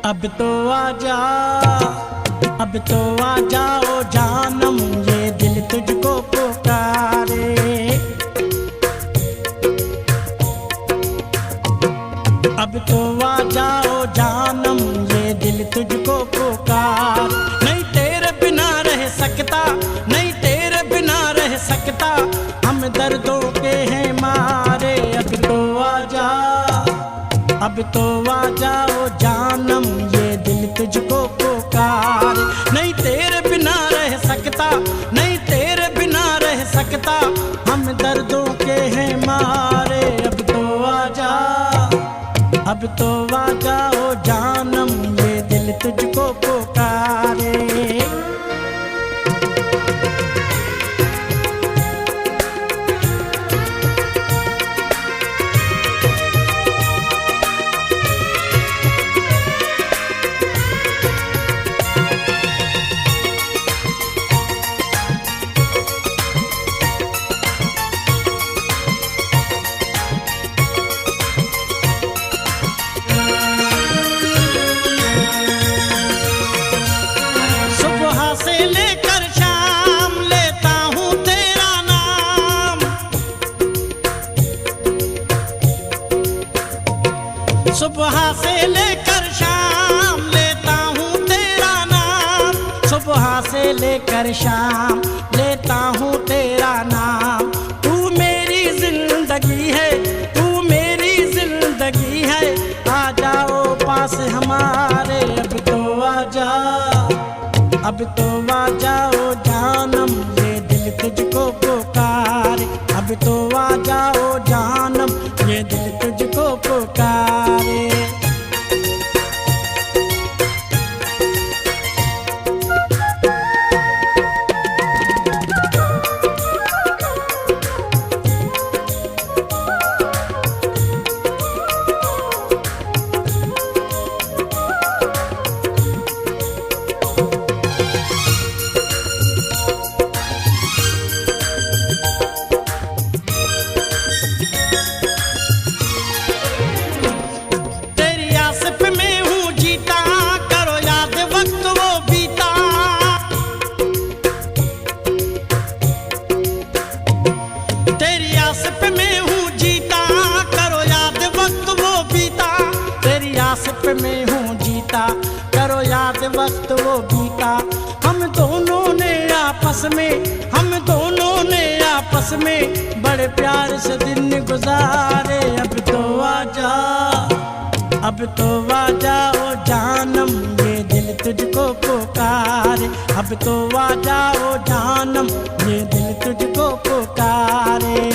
अब तो आजा, अब तो आ जाओ जानम, ये दिल तुझको पुकारे। अब तो आ जाओ जानम, ये दिल तुझको पुकार। नहीं तेरे बिना रह सकता, नहीं तेरे बिना रह सकता, हम दर्दों के हैं मारे। अब तो आजा, अब तो आ जाओ जानम, ये दिल तुझको पुकार। नहीं तेरे बिना रह सकता, नहीं तेरे बिना रह सकता, हम दर्दों के हैं मारे। अब तो आजा, अब तो आ जाओ जानम, ये दिल तुझको पुकारे। सुबह से लेकर शाम लेता हूँ तेरा नाम, सुबह से लेकर शाम लेता हूँ तेरा नाम। तू मेरी जिंदगी है, तू मेरी जिंदगी है, आ जाओ पास हमारे। अब तो आजा, अब तो आ जाओ जानम, ये दिल तुझको पुकारे। अब तो आ जाओ जानम, ये दिल तुझको पुकारे। में हूँ जीता, करो याद वक्त वो बीता। हम दोनों ने आपस में, हम दोनों ने आपस में बड़े प्यार से दिन गुजारे। अब तो आजा, अब तो आ जाओ जानम, ये दिल तुझको पुकारे। अब तो आ जाओ जानम, ये दिल तुझको पुकारे।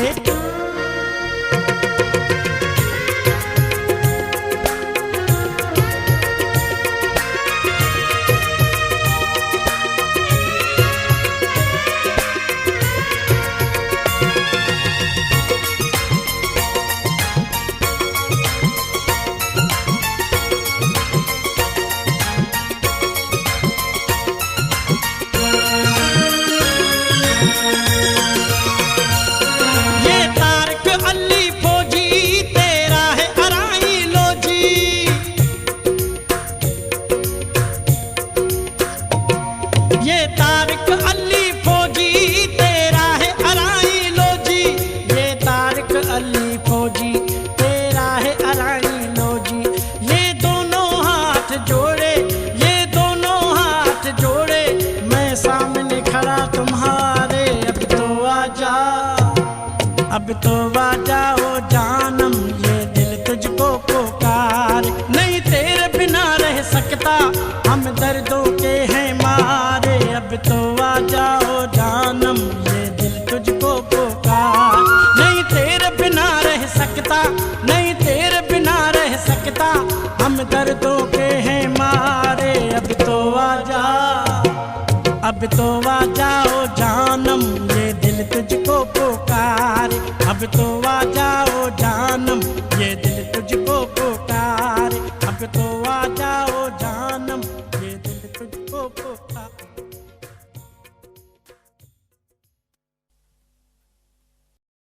ये तारिक अली फौजी तेरा है अराई लो जी, ये तारिक अली फौजी तेरा है अराई लो जी। ये दोनों हाथ जोड़े, ये दोनों हाथ जोड़े, मैं सामने खड़ा तुम्हारे। अब तो आजा, अब तो आ जाओ जानम, ये दिल तुझको पुकारे। नहीं तेरे बिना रह सकता, हम दर्दों के हैं मारे। अब तो आ जाओ जानम, ये दिल तुझको पुकार। नहीं तेरे बिना रह सकता, नहीं तेरे बिना रह सकता, हम दर्दों के हैं मारे। अब तो आ जा, अब तो आ जाओ